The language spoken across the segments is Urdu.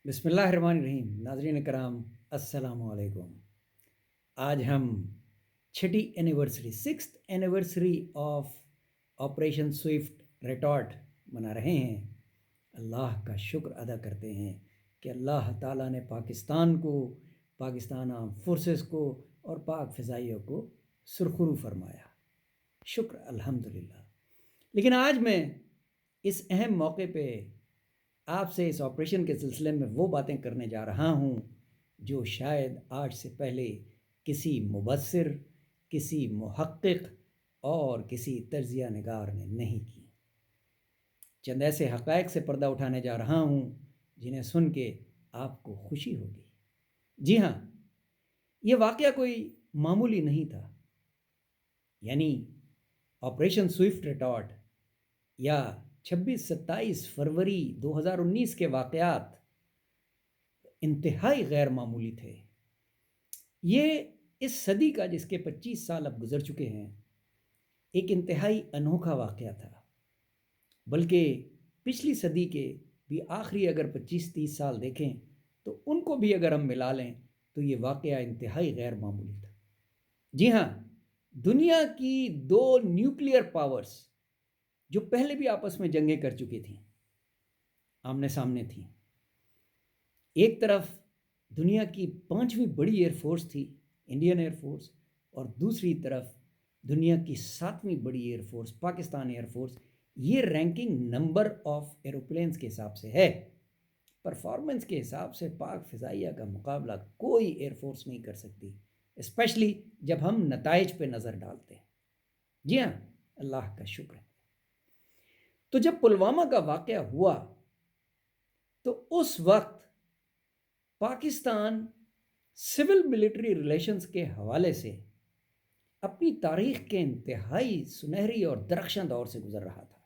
بسم اللہ الرحمن الرحیم. ناظرین کرام السلام علیکم. آج ہم چھٹی anniversary 6th anniversary of operation Swift retort منا رہے ہیں. اللہ کا شکر ادا کرتے ہیں کہ اللہ تعالیٰ نے پاکستان کو، پاکستان آرم فورسز کو اور پاک فضائیہ کو سرخرو فرمایا. شکر الحمدللہ. لیکن آج میں اس اہم موقع پہ آپ سے اس آپریشن کے سلسلے میں وہ باتیں کرنے جا رہا ہوں جو شاید آج سے پہلے کسی مبصر، کسی محقق اور کسی تجزیہ نگار نے نہیں کی. چند ایسے حقائق سے پردہ اٹھانے جا رہا ہوں جنہیں سن کے آپ کو خوشی ہوگی. جی ہاں، یہ واقعہ کوئی معمولی نہیں تھا. یعنی آپریشن سوئفٹ ریٹارٹ یا 26-27 فروری 2019 کے واقعات انتہائی غیر معمولی تھے. یہ اس صدی کا، جس کے 25 سال اب گزر چکے ہیں، ایک انتہائی انوکھا واقعہ تھا. بلکہ پچھلی صدی کے بھی آخری اگر 25-30 سال دیکھیں تو ان کو بھی اگر ہم ملا لیں تو یہ واقعہ انتہائی غیر معمولی تھا. جی ہاں، دنیا کی 2 نیوکلیئر پاورز جو پہلے بھی آپس میں جنگیں کر چکی تھیں، آمنے سامنے تھیں. ایک طرف دنیا کی 5ویں بڑی ایئر فورس تھی، انڈین ایئر فورس، اور دوسری طرف دنیا کی 7ویں بڑی air force, Pakistan air force. یہ رینکنگ نمبر آف ایروپلینز کے حساب سے ہے. پرفارمنس کے حساب سے پاک فضائیہ کا مقابلہ کوئی ایئر فورس نہیں کر سکتی، اسپیشلی جب ہم نتائج پہ نظر ڈالتے ہیں. جی ہاں، اللہ کا شکر ہے. تو جب پلوامہ کا واقعہ ہوا تو اس وقت پاکستان سول ملٹری ریلیشنز کے حوالے سے اپنی تاریخ کے انتہائی سنہری اور درخشاں دور سے گزر رہا تھا.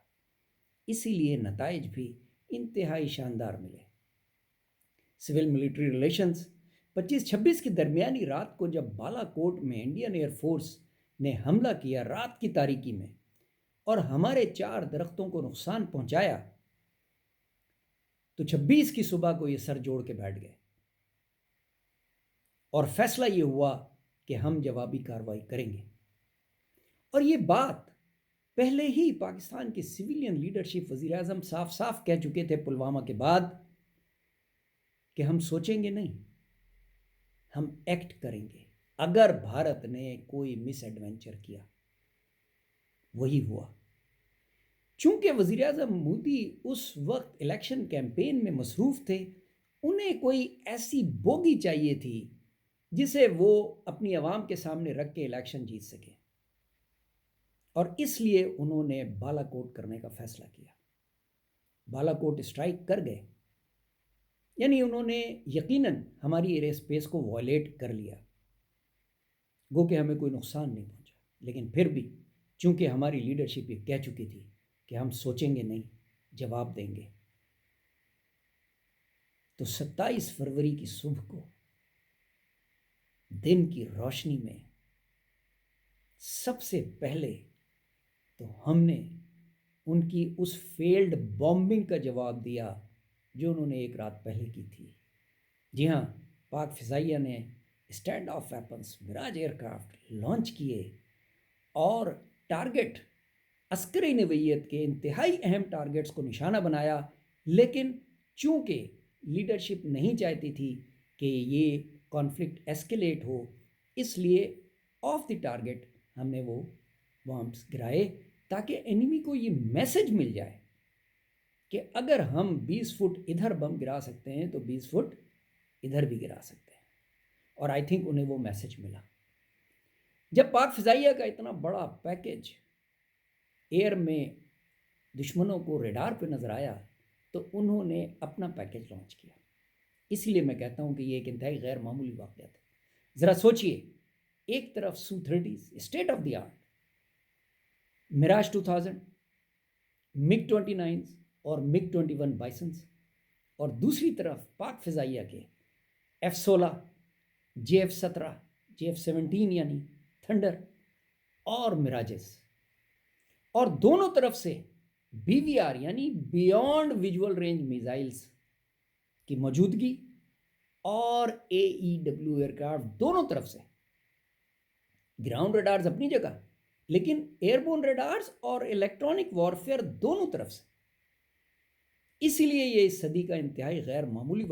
اسی لیے نتائج بھی انتہائی شاندار ملے. سول ملٹری ریلیشنز 25-26 کی درمیانی رات کو جب بالا کوٹ میں انڈین ایئر فورس نے حملہ کیا رات کی تاریکی میں اور ہمارے 4 درختوں کو نقصان پہنچایا، تو 26 کی صبح کو یہ سر جوڑ کے بیٹھ گئے اور فیصلہ یہ ہوا کہ ہم جوابی کارروائی کریں گے. اور یہ بات پہلے ہی پاکستان کی سویلین لیڈرشپ، وزیر اعظم صاف صاف کہہ چکے تھے پلوامہ کے بعد کہ ہم سوچیں گے نہیں، ہم ایکٹ کریں گے اگر بھارت نے کوئی مس ایڈونچر کیا. وہی ہوا. چونکہ وزیر اعظم مودی اس وقت الیکشن کیمپین میں مصروف تھے، انہیں کوئی ایسی بوگی چاہیے تھی جسے وہ اپنی عوام کے سامنے رکھ کے الیکشن جیت سکے، اور اس لیے انہوں نے بالا کوٹ کرنے کا فیصلہ کیا. بالا کوٹ اسٹرائک کر گئے، یعنی انہوں نے یقیناً ہماری ایئر اسپیس کو وائلیٹ کر لیا، گو کہ ہمیں کوئی نقصان نہیں پہنچا. لیکن پھر بھی چونکہ ہماری لیڈرشپ یہ کہہ چکی تھی کہ ہم سوچیں گے نہیں، جواب دیں گے، تو 27 فروری کی صبح کو دن کی روشنی میں سب سے پہلے تو ہم نے ان کی اس فیلڈ بامبنگ کا جواب دیا جو انہوں نے ایک رات پہلے کی تھی. جی ہاں، پاک فضائیہ نے stand off weapons Mirage aircraft launch کیے اور ٹارگٹ عسکری نوعیت کے انتہائی اہم ٹارگٹس کو نشانہ بنایا. لیکن چونکہ لیڈرشپ نہیں چاہتی تھی کہ یہ کانفلکٹ ایسکیلیٹ ہو، اس لیے آف دی ٹارگٹ ہم نے وہ بامبس گرائے تاکہ انیمی کو یہ میسج مل جائے کہ اگر ہم 20 فٹ ادھر بم گرا سکتے ہیں تو 20 فٹ ادھر بھی گرا سکتے ہیں. اور آئی تھنک انہیں وہ میسج ملا. جب پاک فضائیہ کا اتنا بڑا پیکج ایئر میں دشمنوں کو ریڈار پہ نظر آیا تو انہوں نے اپنا پیکج لانچ کیا. اس لیے میں کہتا ہوں کہ یہ ایک انتہائی غیر معمولی واقعہ تھا. ذرا سوچئے، ایک طرف سو-30 اسٹیٹ آف دی آرٹ میراج 2000، MiG 29 اور MiG 21 بائسنس، اور دوسری طرف پاک فضائیہ کے F-16، JF-17، JF-17 یعنی تھنڈر اور مراجز، اور دونوں طرف سے BVR یعنی بیونڈ ویژول رینج میزائلز کی موجودگی اور AEW ایئرکرافٹ دونوں طرف سے. گراؤنڈ ریڈارز اپنی جگہ، لیکن ایئربورن ریڈارز اور الیکٹرانک وارفیئر دونوں طرف سے. اسی لیے یہ اس صدی کا انتہائی غیر معمولی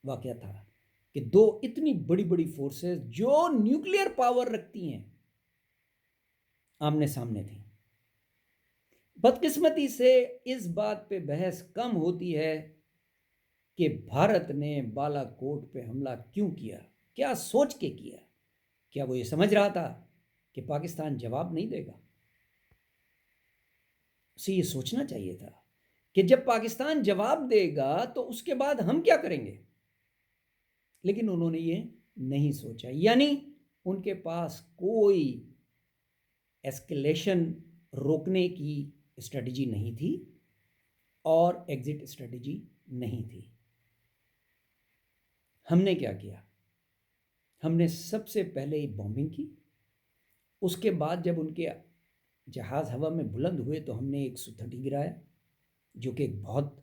واقعہ تھا کہ دو اتنی بڑی بڑی فورسز جو نیوکلیئر پاور رکھتی ہیں آمنے سامنے تھیں. بدقسمتی سے اس بات پہ بحث کم ہوتی ہے کہ بھارت نے بالا کوٹ پہ حملہ کیوں کیا، کیا سوچ کے کیا. کیا وہ یہ سمجھ رہا تھا کہ پاکستان جواب نہیں دے گا؟ اسے یہ سوچنا چاہیے تھا کہ جب پاکستان جواب دے گا تو اس کے بعد ہم کیا کریں گے. لیکن انہوں نے یہ نہیں سوچا، یعنی ان کے پاس کوئی ایسکلیشن روکنے کی اسٹریٹجی نہیں تھی اور ایگزٹ اسٹریٹجی نہیں تھی. ہم نے کیا کیا؟ ہم نے سب سے پہلے ہی بامبنگ کی. اس کے بعد جب ان کے جہاز ہوا میں بلند ہوئے تو ہم نے ایک Su-30 گرایا، جو کہ ایک بہت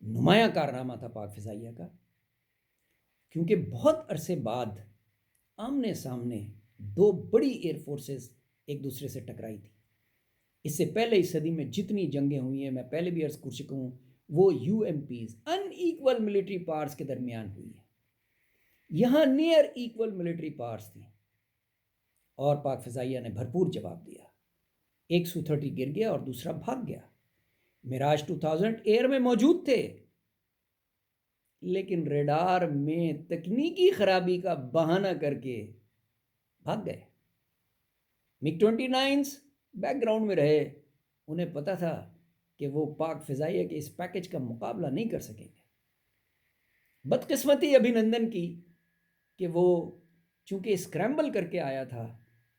نمایاں کارنامہ تھا پاک فضائیہ کا، کیونکہ بہت عرصے بعد آمنے سامنے دو بڑی ایئر فورسز ایک دوسرے سے ٹکرائی تھی. اس سے پہلے اس صدی میں جتنی جنگیں ہوئی ہیں، میں پہلے بھی عرض کر چکا ہوں، وہ UMPs ان ایکول ملٹری پاورز کے درمیان ہوئی ہیں. یہاں نیئر ایکول ملٹری پاورز تھیں اور پاک فضائیہ نے بھرپور جواب دیا. ایک Su-30 گر گیا اور دوسرا بھاگ گیا. میراج 2000 ایئر میں موجود تھے، لیکن ریڈار میں تکنیکی خرابی کا بہانہ کر کے بھاگ گئے. MiG-29 بیک گراؤنڈ میں رہے. انہیں پتا تھا کہ وہ پاک فضائیہ کے اس پیکج کا مقابلہ نہیں کر سکیں گے. بدقسمتی ابھینندن کی کہ وہ چونکہ اسکریمبل کر کے آیا تھا،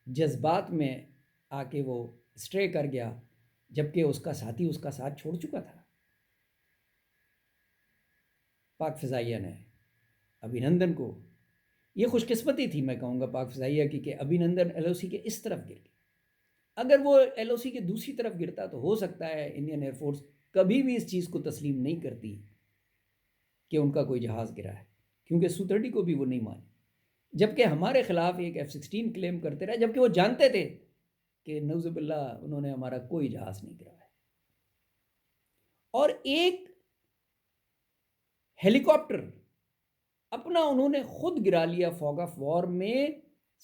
جذبات میں آ کے وہ اسٹرے کر گیا، جبکہ اس کا ساتھی اس کا ساتھ چھوڑ چکا تھا. پاک فضائیہ نے ابھینندن کو، یہ خوش قسمتی تھی میں کہوں گا پاک فضائیہ کی، کہ ابھینندن LOC کے اس طرف گر گیا. اگر وہ LOC کے دوسری طرف گرتا تو ہو سکتا ہے انڈین ایئر فورس کبھی بھی اس چیز کو تسلیم نہیں کرتی کہ ان کا کوئی جہاز گرا ہے، کیونکہ Su-30 کو بھی وہ نہیں مانے. جبکہ ہمارے خلاف ایک F-16 کلیم کرتے رہے، جبکہ وہ جانتے تھے کہ نعوذ باللہ انہوں نے ہمارا کوئی جہاز نہیں گرایا. اور ایک ہیلی کاپٹر اپنا انہوں نے خود گرا لیا فوگ آف وار میں،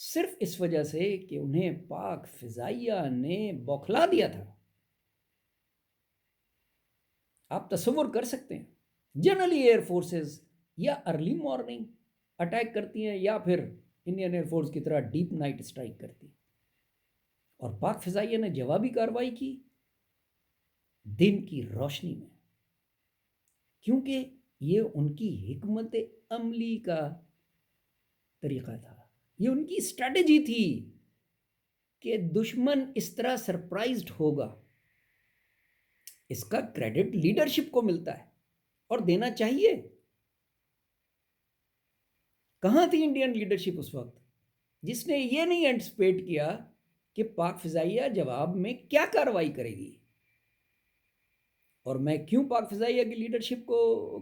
صرف اس وجہ سے کہ انہیں پاک فضائیہ نے بوکھلا دیا تھا. آپ تصور کر سکتے ہیں، جنرلی ایئر فورسز یا ارلی مارننگ اٹیک کرتی ہیں یا پھر انڈین ایئر فورس کی طرح ڈیپ نائٹ اسٹرائک کرتی، اور پاک فضائیہ نے جوابی کارروائی کی دن کی روشنی میں، کیونکہ یہ ان کی حکمت عملی کا طریقہ تھا. یہ ان کی اسٹریٹجی تھی کہ دشمن اس طرح سرپرائزڈ ہوگا. اس کا کریڈٹ لیڈرشپ کو ملتا ہے اور دینا چاہیے. کہاں تھی انڈین لیڈرشپ اس وقت جس نے یہ نہیں اینٹسپیٹ کیا کہ پاک فضائیہ جواب میں کیا کارروائی کرے گی؟ اور میں کیوں پاک فضائیہ کی لیڈرشپ کو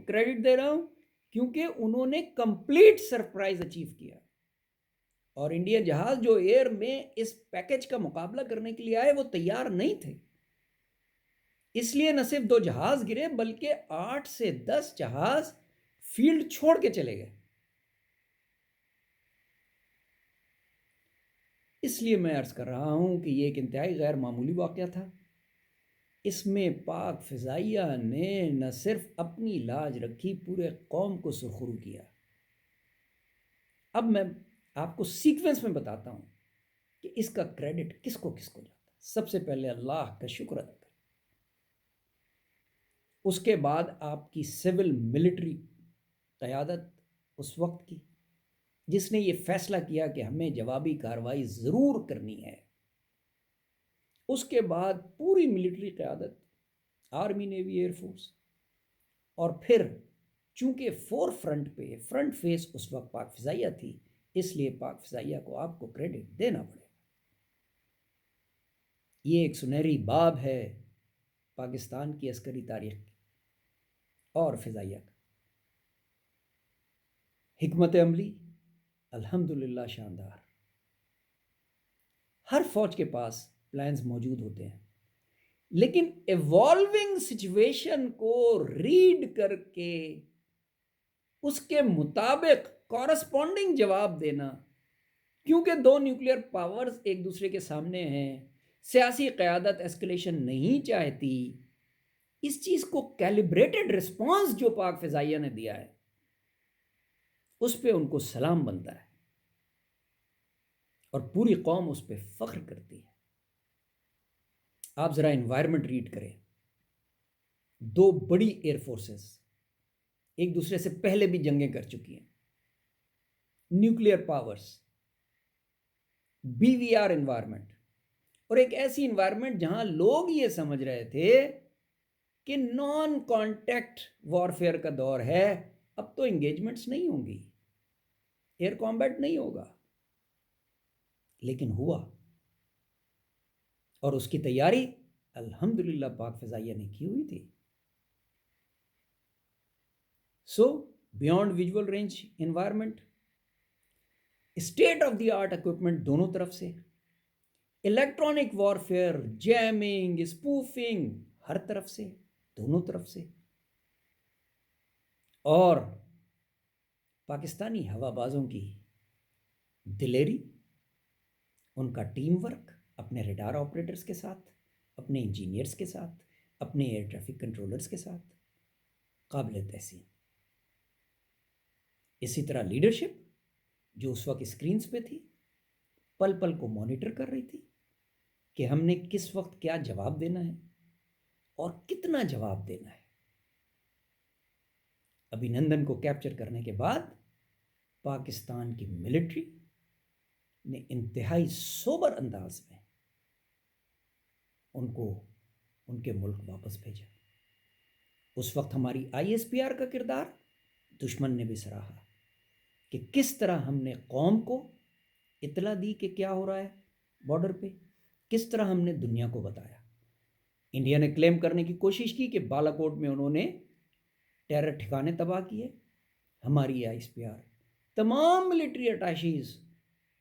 کریڈٹ دے رہا ہوں؟ کیونکہ انہوں نے کمپلیٹ سرپرائز اچیو کیا، اور انڈین جہاز جو ایئر میں اس پیکج کا مقابلہ کرنے کے لیے آئے وہ تیار نہیں تھے. اس لیے نہ صرف 2 جہاز گرے بلکہ 8 سے 10 جہاز فیلڈ چھوڑ کے چلے گئے. اس لیے میں عرض کر رہا ہوں کہ یہ ایک انتہائی غیر معمولی واقعہ تھا. اس میں پاک فضائیہ نے نہ صرف اپنی لاج رکھی، پورے قوم کو سرخرو کیا. اب میں آپ کو سیکوینس میں بتاتا ہوں کہ اس کا کریڈٹ کس کو جاتا ہے. سب سے پہلے اللہ کا شکر ادا کریں، اس کے بعد آپ کی سول ملٹری قیادت اس وقت کی جس نے یہ فیصلہ کیا کہ ہمیں جوابی کارروائی ضرور کرنی ہے. اس کے بعد پوری ملٹری قیادت، آرمی، نیوی، ایئر فورس، اور پھر چونکہ فرنٹ فیس اس وقت پاک فضائیہ تھی، اس لیے پاک فضائیہ کو آپ کو کریڈٹ دینا پڑے. یہ ایک سنہری باب ہے پاکستان کی عسکری تاریخ کی اور فضائیہ کا. حکمت عملی الحمدللہ شاندار. ہر فوج کے پاس پلانز موجود ہوتے ہیں، لیکن ایوالونگ سچویشن کو ریڈ کر کے اس کے مطابق کورسپونڈنگ جواب دینا، کیونکہ دو نیوکلیئر پاورز ایک دوسرے کے سامنے ہیں، سیاسی قیادت ایسکلیشن نہیں چاہتی. اس چیز کو کیلیبریٹڈ رسپانس جو پاک فضائیہ نے دیا ہے اس پہ ان کو سلام بنتا ہے اور پوری قوم اس پہ فخر کرتی ہے. آپ ذرا انوائرمنٹ ریڈ کریں. دو بڑی ایئر فورسز ایک دوسرے سے پہلے بھی جنگیں کر چکی ہیں، نیوکلیئر پاورز، بی وی آر انوائرمنٹ، اور ایک ایسی انوائرمنٹ جہاں لوگ یہ سمجھ رہے تھے کہ نان کانٹیکٹ وارفیئر کا دور ہے، اب تو انگیجمنٹس نہیں ہوں گی، ایئر کامبیٹ نہیں ہوگا. لیکن ہوا، اور اس کی تیاری الحمدللہ پاک فضائیہ نے کی ہوئی تھی. So beyond visual range environment, state of the art equipment دونوں طرف سے، الیکٹرانک وارفیئر، جیمنگ، اسپوفنگ، ہر طرف سے، دونوں طرف سے. اور پاکستانی ہوا بازوں کی دلیری، ان کا ٹیم ورک اپنے ریڈار آپریٹرز کے ساتھ، اپنے انجینئرز کے ساتھ، اپنے ایئر ٹریفک کنٹرولرز کے ساتھ قابل تحسین. اسی طرح لیڈرشپ جو اس وقت اسکرینز پہ تھی، پل پل کو مانیٹر کر رہی تھی کہ ہم نے کس وقت کیا جواب دینا ہے اور کتنا جواب دینا ہے. ابھینندن کو کیپچر کرنے کے بعد پاکستان کی ملٹری نے انتہائی سوبر انداز میں ان کو ان کے ملک واپس بھیجا. اس وقت ہماری آئی ایس پی آر کا کردار دشمن نے بھی سراہا کہ کس طرح ہم نے قوم کو اطلاع دی کہ کیا ہو رہا ہے بارڈر پہ، کس طرح ہم نے دنیا کو بتایا. انڈیا نے کلیم کرنے کی کوشش کی کہ بالا کوٹ میں انہوں نے ٹیرر ٹھکانے تباہ کیے. ہماری آئی ایس پی آر تمام ملٹری اٹاشیز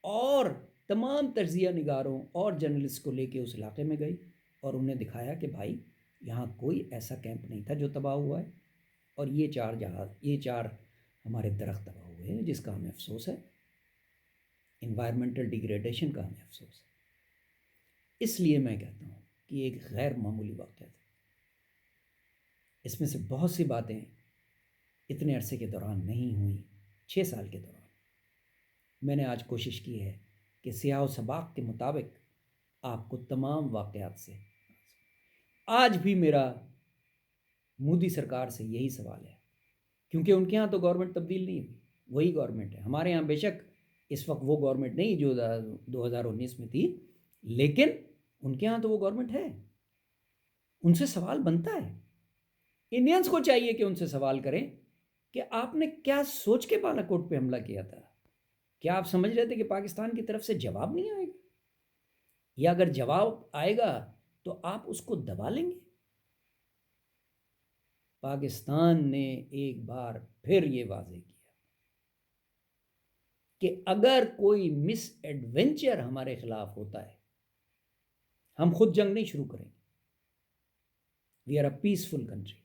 اور تمام تجزیہ نگاروں اور جرنلسٹ کو لے کے اس علاقے میں گئی اور انہیں دکھایا کہ بھائی یہاں کوئی ایسا کیمپ نہیں تھا جو تباہ ہوا ہے، اور یہ چار ہمارے درخت تباہ ہوئے ہیں جس کا ہمیں افسوس ہے، انوائرمنٹل ڈیگریڈیشن کا ہمیں افسوس ہے. اس لیے میں کہتا ہوں کہ یہ ایک غیر معمولی واقعہ تھا. اس میں سے بہت سی باتیں اتنے عرصے کے دوران نہیں ہوئیں. 6 سال کے دوران میں نے آج کوشش کی ہے کہ سیاہ و سباق کے مطابق آپ کو تمام واقعات سے. آج بھی میرا مودی سرکار سے یہی سوال ہے، کیونکہ ان کے ہاں تو گورنمنٹ تبدیل نہیں ہوئی، وہی گورنمنٹ ہے. ہمارے ہاں بے شک اس وقت وہ گورنمنٹ نہیں جو 2019 میں تھی، لیکن ان کے ہاں تو وہ گورنمنٹ ہے. ان سے سوال بنتا ہے. انڈینز کو چاہیے کہ ان سے سوال کریں کہ آپ نے کیا سوچ کے بالا کوٹ پہ حملہ کیا تھا. کیا آپ سمجھ رہے تھے کہ پاکستان کی طرف سے جواب نہیں آئے گا، یا اگر جواب آئے گا تو آپ اس کو دبا لیں گے؟ پاکستان نے ایک بار پھر یہ واضح کیا کہ اگر کوئی مس ایڈونچر ہمارے خلاف ہوتا ہے ہم خود جنگ نہیں شروع کریں گے. We are a peaceful country.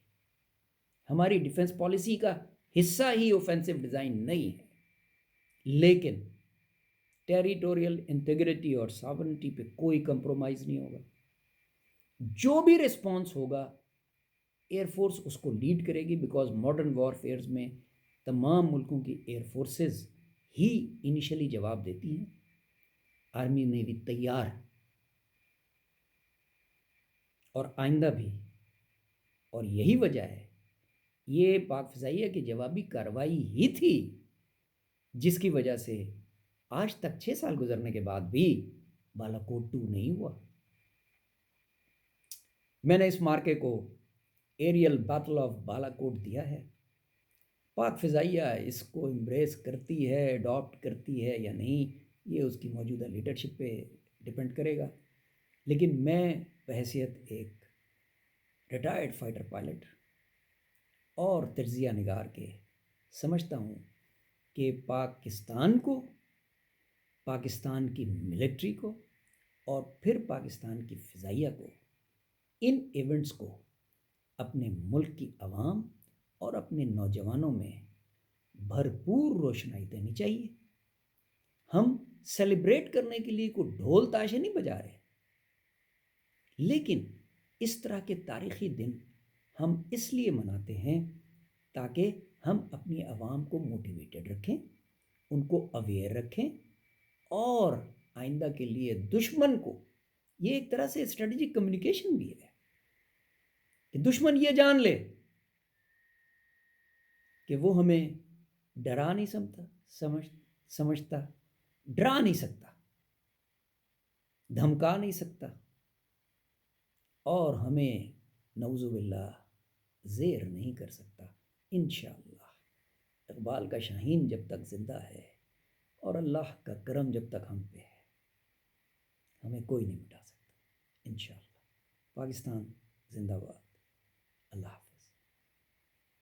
ہماری ڈیفنس پالیسی کا حصہ ہی اوفینسو ڈیزائن نہیں ہے، لیکن ٹیریٹوریل انٹیگریٹی اور ساورنٹی پہ کوئی کمپرومائز نہیں ہوگا. جو بھی رسپانس ہوگا ایئر فورس اس کو لیڈ کرے گی، بیکاز ماڈرن وار فیئرز میں تمام ملکوں کی ایئر فورسز ہی انیشلی جواب دیتی ہیں. آرمی نیوی تیار ہے اور آئندہ بھی. اور یہی وجہ ہے یہ پاک فضائیہ کی جوابی کارروائی ہی تھی جس کی وجہ سے آج تک 6 سال گزرنے کے بعد بھی بالا کوٹ 2 نہیں ہوا. میں نے اس مارکے کو ایریل بیٹل آف بالا کوٹ دیا ہے. پاک فضائیہ اس کو امبریس کرتی ہے، اڈاپٹ کرتی ہے یا نہیں، یہ اس کی موجودہ لیڈرشپ پہ ڈپینڈ کرے گا. لیکن میں بحیثیت ایک ریٹائرڈ فائٹر پائلٹ اور تجزیہ نگار کے سمجھتا ہوں کہ پاکستان کو، پاکستان کی ملٹری کو اور پھر پاکستان کی فضائیہ کو ان ایونٹس کو اپنے ملک کی عوام اور اپنے نوجوانوں میں بھرپور روشنائی دینی چاہیے۔ ہم سیلیبریٹ کرنے کے لیے کوئی ڈھول تاشے نہیں بجا رہے، لیکن اس طرح کے تاریخی دن ہم اس لیے مناتے ہیں تاکہ ہم اپنی عوام کو موٹیویٹڈ رکھیں، ان کو اویئر رکھیں، اور آئندہ کے لیے دشمن کو، یہ ایک طرح سے اسٹریٹجک کمیونیکیشن بھی ہے کہ دشمن یہ جان لے کہ وہ ہمیں ڈرا نہیں سمجھتا، ڈرا نہیں سکتا، دھمکا نہیں سکتا، اور ہمیں نعوذ باللہ زیر نہیں کر سکتا انشاءاللہ۔ اقبال کا شاہین جب تک زندہ ہے اور اللہ کا کرم جب تک ہم پہ ہے، ہمیں کوئی نہیں مٹا سکتا انشاءاللہ۔ پاکستان زندہ باد۔ اللہ حافظ۔